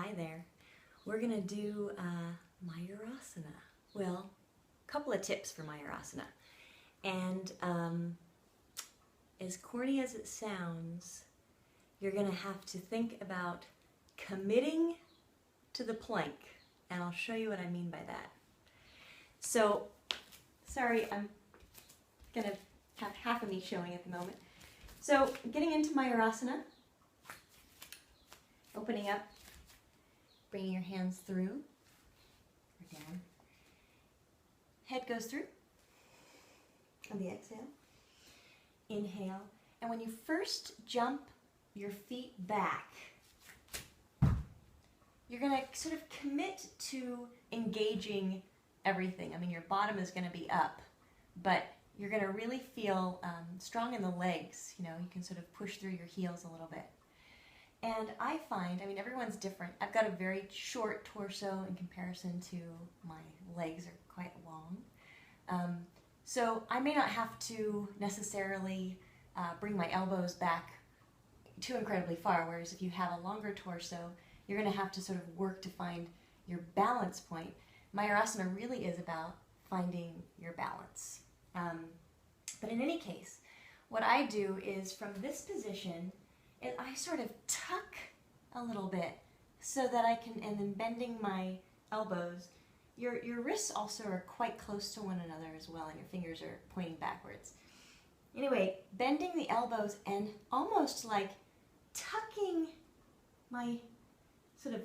Hi there. We're going to do Mayurasana. Well, a couple of tips for Mayurasana. And as corny as it sounds, you're going to have to think about committing to the plank. And I'll show you what I mean by that. So, sorry, I'm going to have half of me showing at the moment. So, getting into Mayurasana, opening up, bringing your hands through or down. Head goes through on the exhale. Inhale. And when you first jump your feet back, you're going to sort of commit to engaging everything. I mean, your bottom is going to be up, but you're going to really feel strong in the legs. You know, you can sort of push through your heels a little bit. And I find, I mean, everyone's different. I've got a very short torso in comparison to my legs are quite long. So I may not have to necessarily bring my elbows back too incredibly far, whereas if you have a longer torso, you're going to have to sort of work to find your balance point. Mayurasana really is about finding your balance. But in any case, what I do is from this position, I sort of tuck a little bit so that I can, and then bending my elbows. Your wrists also are quite close to one another as well, and your fingers are pointing backwards. Anyway, bending the elbows and almost like tucking my sort of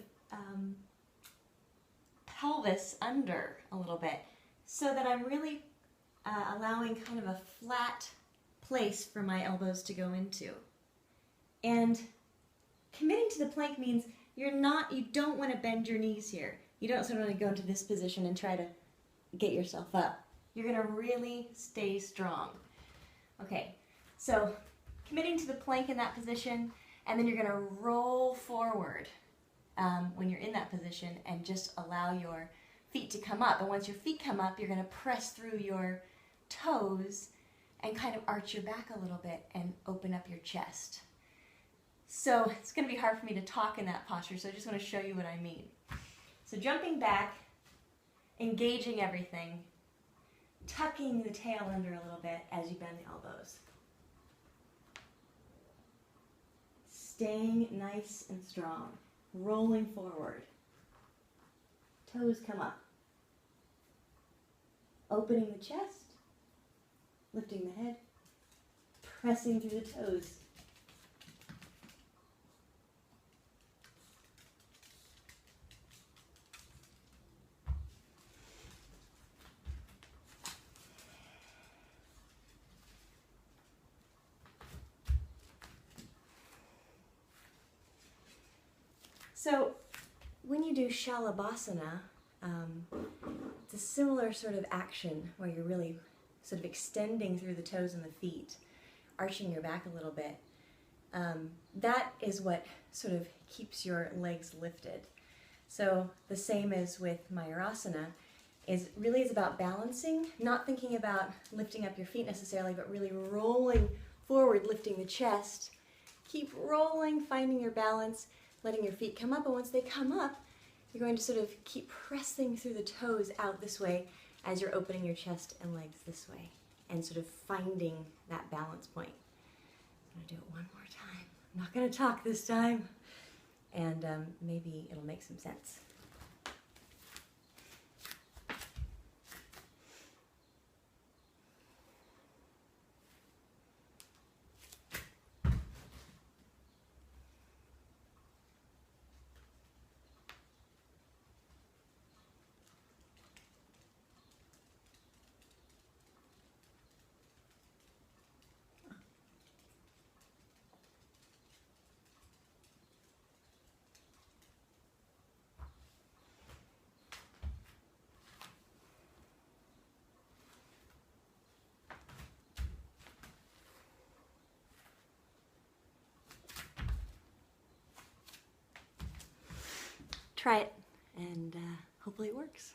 pelvis under a little bit so that I'm really allowing kind of a flat place for my elbows to go into. And committing to the plank means you don't want to bend your knees here. You don't sort of want to go into this position and try to get yourself up. You're going to really stay strong. Okay, so committing to the plank in that position, and then you're going to roll forward when you're in that position and just allow your feet to come up. And once your feet come up, you're going to press through your toes and kind of arch your back a little bit and open up your chest. So it's going to be hard for me to talk in that posture, so I just want to show you what I mean. So jumping back, engaging everything, tucking the tail under a little bit as you bend the elbows. Staying nice and strong, rolling forward. Toes come up. Opening the chest, lifting the head, pressing through the toes. So when you do Shalabhasana, it's a similar sort of action where you're really sort of extending through the toes and the feet, arching your back a little bit. That is what sort of keeps your legs lifted. So the same as with Mayurasana, really is about balancing, not thinking about lifting up your feet necessarily, but really rolling forward, lifting the chest. Keep rolling, finding your balance, letting your feet come up, and once they come up, you're going to sort of keep pressing through the toes out this way as you're opening your chest and legs this way, and sort of finding that balance point. I'm going to do it one more time. I'm not going to talk this time, and maybe it'll make some sense. Try it, and hopefully it works.